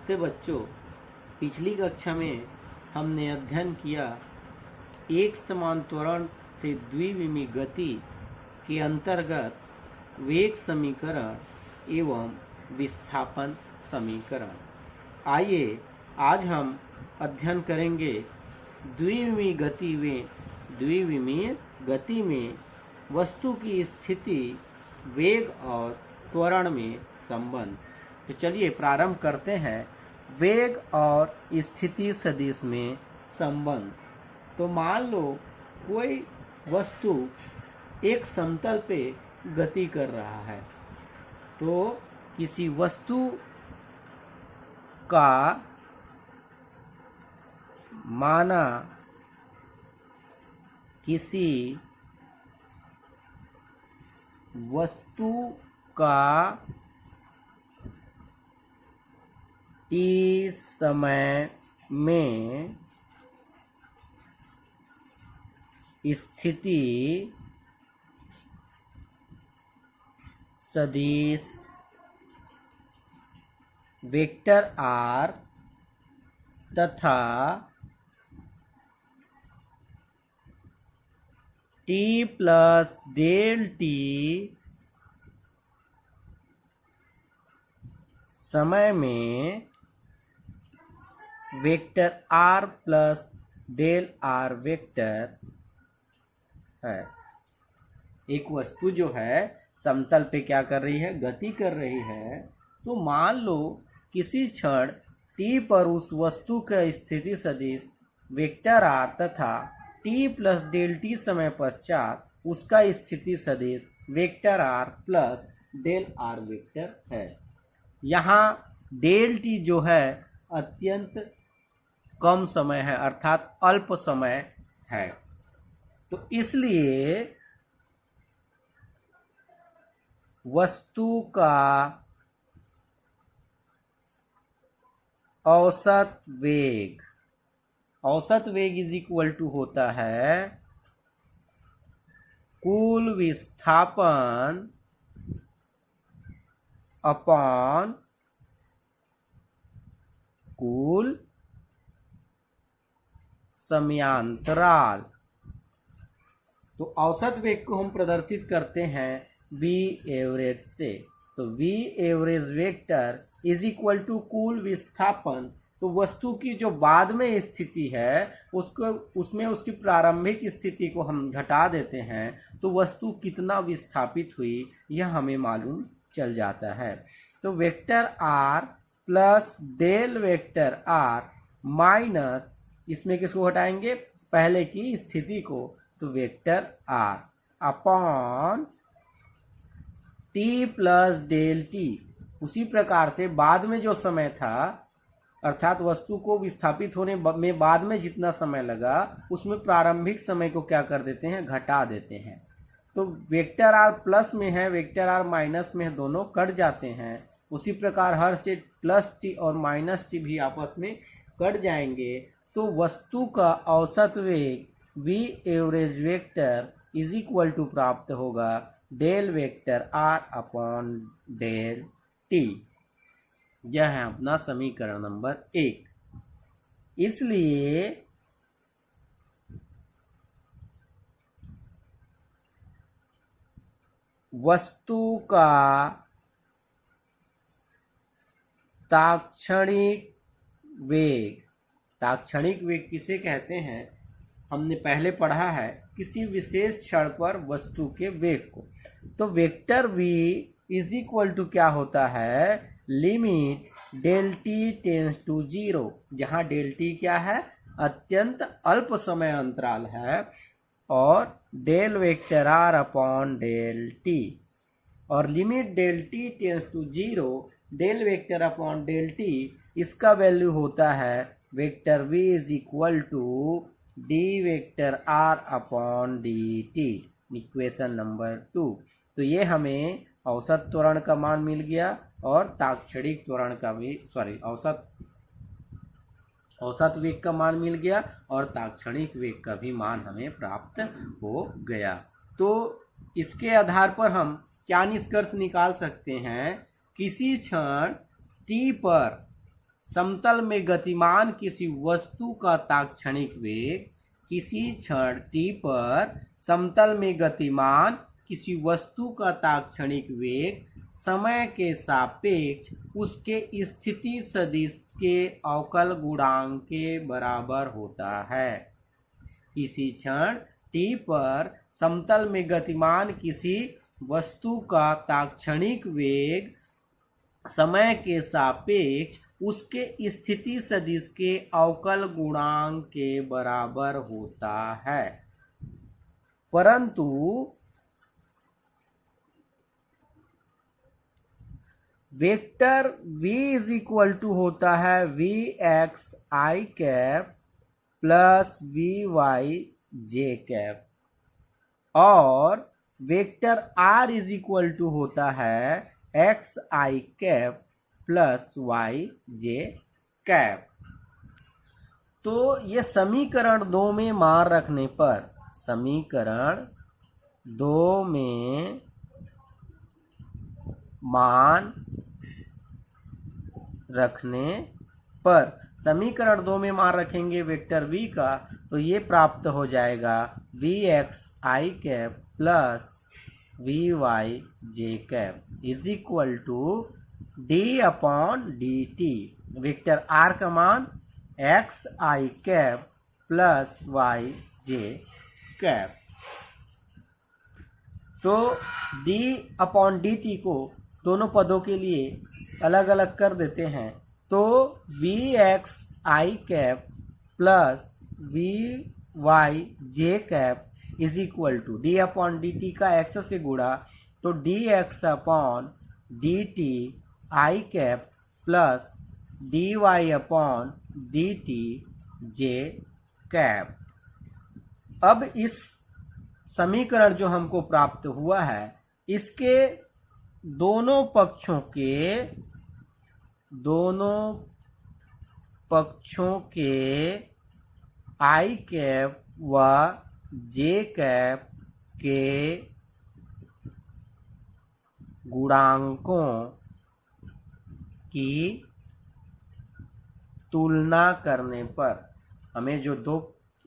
नमस्ते बच्चों। पिछली कक्षा में हमने अध्ययन किया एक समान त्वरण से द्विविमी गति के अंतर्गत वेग समीकरण एवं विस्थापन समीकरण। आइए आज हम अध्ययन करेंगे द्विविमी गति में वस्तु की स्थिति, वेग और त्वरण में संबंध। तो चलिए प्रारंभ करते हैं वेग और स्थिति सदिश में संबंध। तो मान लो कोई वस्तु एक समतल पे गति कर रहा है, तो किसी वस्तु का माना किसी वस्तु का t समय में स्थिति सदिश वेक्टर r तथा t प्लस डेल t समय में vector r plus del r vector है। एक वस्तु जो है समतल पे क्या कर रही है, गति कर रही है। तो मान लो किसी क्षण t पर उस वस्तु का स्थिति सदिश वेक्टर r तथा t प्लस डेल t समय पश्चात उसका स्थिति सदिश vector r plus del r vector है। यहाँ डेल t जो है अत्यंत कम समय है, अर्थात अल्प समय है। तो इसलिए वस्तु का औसत वेग इज इक्वल टू होता है कुल विस्थापन अपॉन कुल समयांतराल। तो औसत वेग को हम प्रदर्शित करते हैं v एवरेज से। तो v average vector is equal to कुल विस्थापन। तो वस्तु की जो बाद में स्थिति है उसमें उसकी प्रारंभिक स्थिति को हम घटा देते हैं, तो वस्तु कितना विस्थापित हुई यह हमें मालूम चल जाता है। तो vector r plus del vector r minus, इसमें किसको हटाएंगे, पहले की स्थिति को, तो vector r upon t plus del t। उसी प्रकार से बाद में जो समय था, अर्थात वस्तु को विस्थापित होने में बाद में जितना समय लगा उसमें प्रारंभिक समय को क्या कर देते हैं, घटा देते हैं। तो वेक्टर r प्लस में है, वेक्टर r माइनस में है, दोनों कट जाते हैं। उसी प्रकार हर से प्लस t और माइनस t भी आपस में कट जाएंगे। तो वस्तु का औसत वेग v average vector is equal to प्राप्त होगा del vector r upon del t। यह है अपना समीकरण नंबर 1। इसलिए वस्तु का तात्क्षणिक वेग किसे कहते हैं, हमने पहले पढ़ा है, किसी विशेष क्षण पर वस्तु के वेग को। तो vector v is equal to क्या होता है, limit del t tends to 0, जहां डेल t क्या है, अत्यंत अल्प समय अंतराल है, और del vector r upon del t, और limit del t tends to 0 del vector upon del t, इसका वैल्यू होता है vector v is equal to d vector r upon d t, equation number 2। तो ये हमें औसत त्वरण का मान मिल गया और तात्क्षणिक त्वरण का भी औसत वेग का मान मिल गया और तात्क्षणिक वेग का भी मान हमें प्राप्त हो गया। तो इसके आधार पर हम क्या निष्कर्ष निकाल सकते हैं, किसी क्षण t पर समतल में गतिमान किसी वस्तु का तात्क्षणिक वेग किसी क्षण t पर समतल में गतिमान किसी वस्तु का तात्क्षणिक वेग समय के सापेक्ष उसके स्थिति सदिश के अवकल गुणांक के बराबर होता है। किसी क्षण t पर समतल में गतिमान किसी वस्तु का तात्क्षणिक वेग समय के सापेक्ष उसके स्थिति सदिश के अवकल गुणांक के बराबर होता है। परंतु vector v is equal to होता है v x I cap plus v y j cap और vector r is equal to होता है x I cap plus y j cap. तो ये समीकरण 2 में मान रखने पर, समीकरण 2 में मान रखने पर, समीकरण 2 में मान रखेंगे वेक्टर v का, तो ये प्राप्त हो जाएगा vx I cap plus vy j cap is equal to d upon dt। Vector r का मान x I cap plus y j cap. तो d अपॉन dt को दोनों पदों के लिए अलग अलग कर देते हैं, तो vx I cap plus vy j cap is equal to d upon dt का x से गुणा, तो dx upon dt I cap plus dy upon dt j cap. अब इस समीकरण जो हमको प्राप्त हुआ है, इसके दोनों पक्षों के I कैप व j कैप के गुणांकों की तुलना करने पर हमें जो दो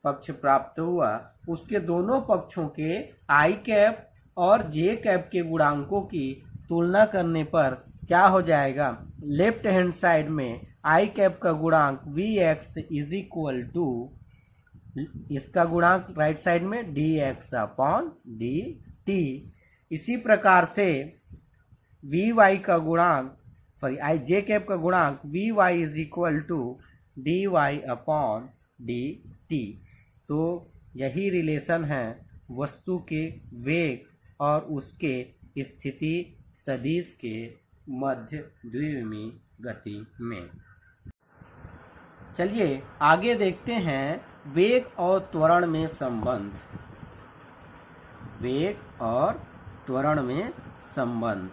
पक्ष प्राप्त हुआ, उसके दोनों पक्षों के I कैप और j कैप के गुणांकों की तुलना करने पर क्या हो जाएगा, लेफ्ट हैंड साइड में I कैप का गुणांक vx इज इक्वल टू, इसका गुणांक राइट साइड में dx अपॉन dt। इसी प्रकार से vy का गुणांक, I j कैप का गुणांक vy is equal to dy upon dt। तो यही रिलेशन है वस्तु के वेग और उसके स्थिति सदिश के मध्य द्विविमीय गति में। चलिए आगे देखते हैं वेग और त्वरण में संबंध। वेग और त्वरण में संबंध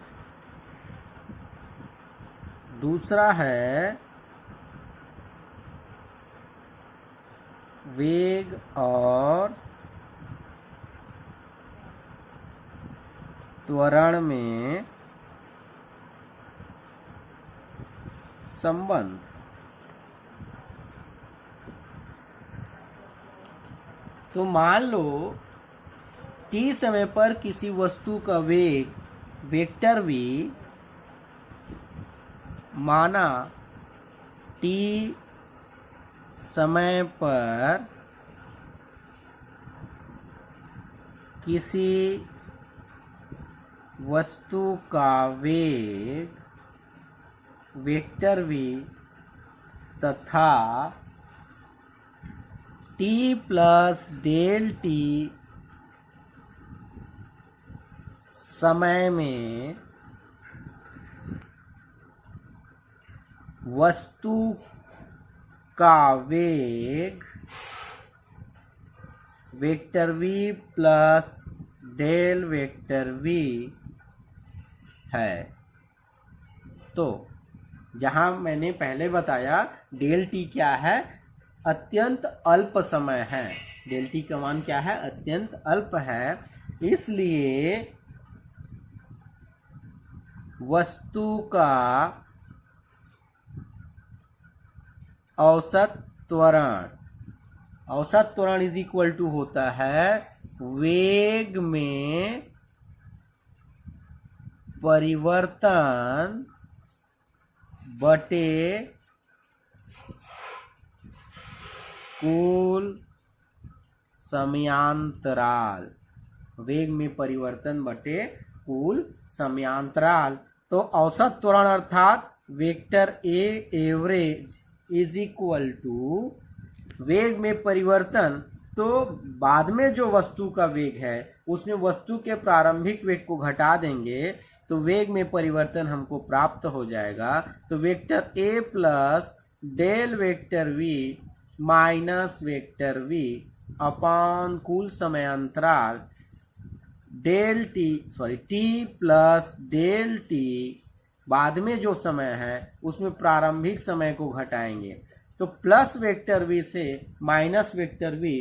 दूसरा है वेग और त्वरण में संबंध। तो मान लो t समय पर किसी वस्तु का वेग वेक्टर v माना t समय पर किसी वस्तु का वेग वेक्टर v तथा t प्लस डेल t समय में वस्तु का वेग vector v plus del vector v है। तो जहां मैंने पहले बताया डेल t क्या है, अत्यंत अल्प समय है, डेल t का मान क्या है, अत्यंत अल्प है, इसलिए वस्तु का औसत त्वरण, औसत त्वरण इज इक्वल टू होता है वेग में परिवर्तन बटे कुल समयांतराल, वेग में परिवर्तन बटे कुल समयांतराल। तो औसत त्वरण अर्थात vector a average is equal to वेग में परिवर्तन, तो बाद में जो वस्तु का वेग है उसमें वस्तु के प्रारंभिक वेग को घटा देंगे तो वेग में परिवर्तन हमको प्राप्त हो जाएगा। तो vector a plus del vector v minus vector v upon कुल समय अंतराल del t plus del t, बाद में जो समय है उसमें प्रारंभिक समय को घटाएंगे तो प्लस वेक्टर वी से माइनस वेक्टर वी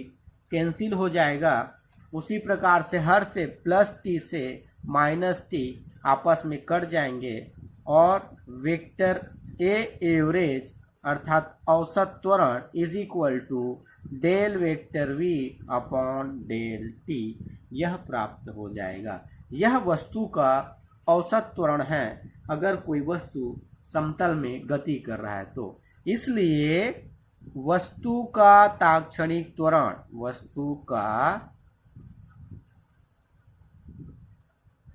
कैंसिल हो जाएगा। उसी प्रकार से हर से प्लस टी से माइनस टी आपस में कट जाएंगे और वेक्टर ए एवरेज अर्थात औसत त्वरण is equal to del vector v upon del t, यह प्राप्त हो जाएगा। यह वस्तु का औसत त्वरण है अगर कोई वस्तु समतल में गति कर रहा है तो। इसलिए वस्तु का तात्क्षणिक त्वरण, वस्तु का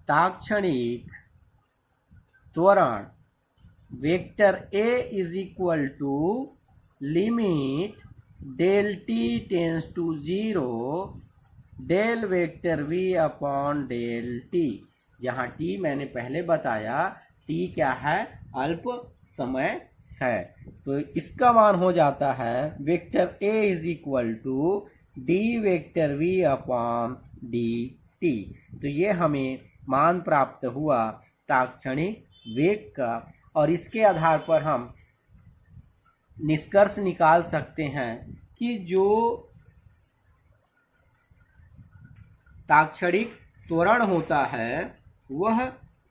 तात्क्षणिक त्वरण vector a is equal to limit del t tends to 0 del vector v upon del t, जहां टी मैंने पहले बताया टी क्या है, अल्प समय है। तो इसका मान हो जाता है vector a is equal to d vector v upon d t. तो ये हमें मान प्राप्त हुआ तात्क्षणिक वेग का, और इसके आधार पर हम निष्कर्ष निकाल सकते हैं कि जो तात्क्षणिक त्वरण होता है वह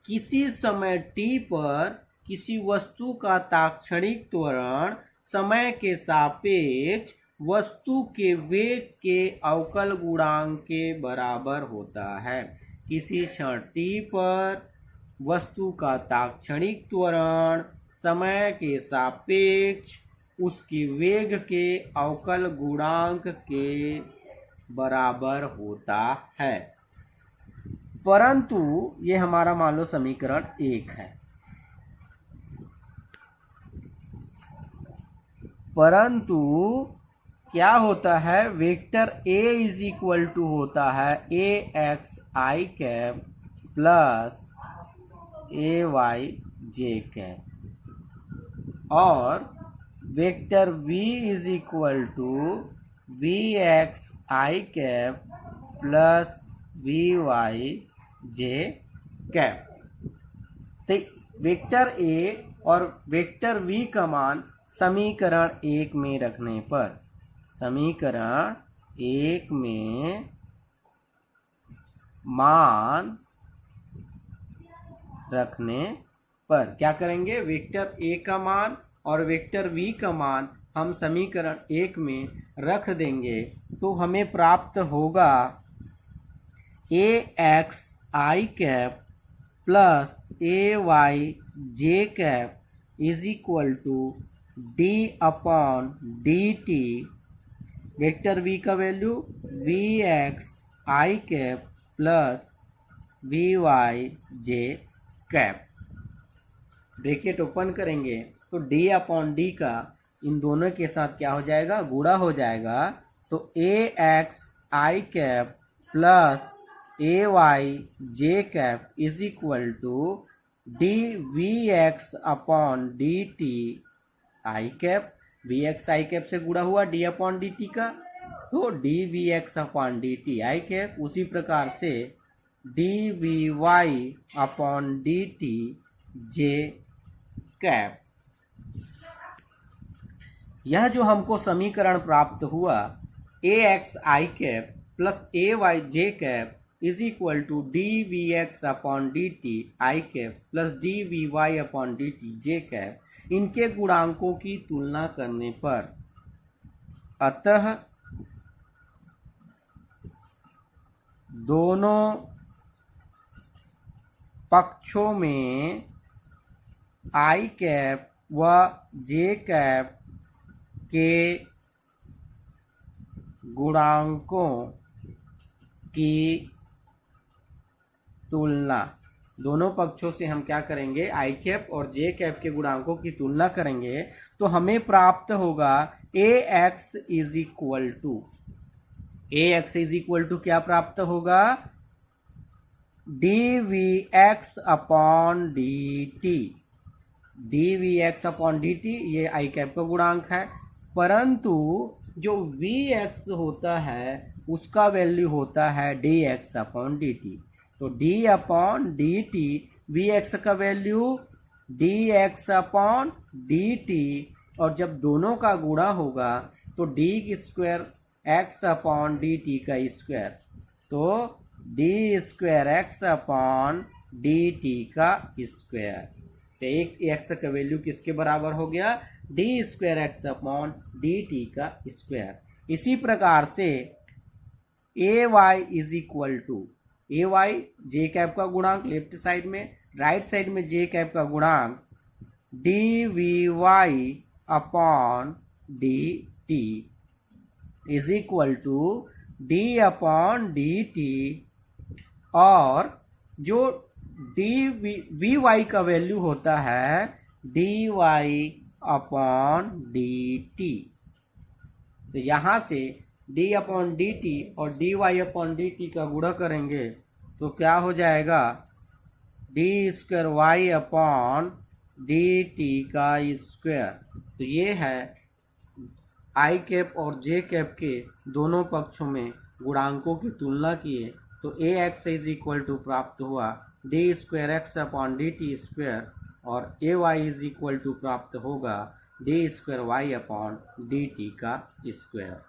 किसी समय t पर किसी वस्तु का तात्क्षणिक त्वरण समय के सापेक्ष वस्तु के वेग के अवकल गुणांक के बराबर होता है। किसी क्षण t पर वस्तु का तात्क्षणिक त्वरण समय के सापेक्ष उसके वेग के अवकल गुणांक के बराबर होता है। परंतु ये हमारा मान लो समीकरण 1 है, परंतु क्या होता है vector a is equal to होता है a x i cap plus a y j cap, और vector v is equal to v x i cap plus v y j cap. तो वेक्टर a और वेक्टर v का मान समीकरण 1 में रखने पर, समीकरण 1 में मान रखने पर क्या करेंगे, वेक्टर a का मान और वेक्टर v का मान हम समीकरण 1 में रख देंगे तो हमें प्राप्त होगा a x i cap plus a y j cap is equal to d upon d t, vector v का value v x i cap plus v y j cap, bracket open करेंगे तो d अपॉन डी का इन दोनों के साथ क्या हो जाएगा, गुणा हो जाएगा। तो a x i cap plus a y j cap is equal to d v x upon d t i cap, v x i cap से गुणा हुआ डी अपॉन डी टी का, तो d v x upon d t i cap. उसी प्रकार से d v y upon d t j cap. यह जो हमको समीकरण प्राप्त हुआ a x i cap plus a y j cap is equal to d v x upon d t i cap plus d v y upon d t j cap, इनके गुणांकों की तुलना करने पर। अतः दोनों पक्षों में आई कैप व जे कैप के गुणांकों की तुलना, दोनों पक्षों से हम क्या करेंगे, आई कैप और जे कैप के गुणांकों की तुलना करेंगे तो हमें प्राप्त होगा a x is equal to क्या प्राप्त होगा, d v x upon d t. D v x upon d t ये आई कैप का गुणांक है, परंतु जो वी एक्स होता है उसका वैल्यू होता है d x upon d t. तो d upon d t, v x का value d x upon d t, और जब दोनों का गुणा होगा तो d square x upon d t का स्क्वायर, तो d square x upon d t का स्क्वायर। तो एक एक्स का वैल्यू किसके बराबर हो गया, d square x upon d t का स्क्वायर। इसी प्रकार से a y is equal to, a y j cap का गुणांक लेफ्ट साइड में, राइट साइड में जे कैप का गुणांक d v y upon d t is equal to d upon d t, और जो डी वी वाई का value होता है d y upon d t. तो यहां से डी अपॉन डी टी और d y upon d t का गुणा करेंगे तो क्या हो जाएगा, d square y upon d t का स्क्वायर। तो ये है आई कैप और जे कैप के दोनों पक्षों में गुणांकों की तुलना किए तो a x is equal to प्राप्त हुआ d square x upon d t square, और a y is equal to प्राप्त होगा d square y upon d t का स्क्वायर।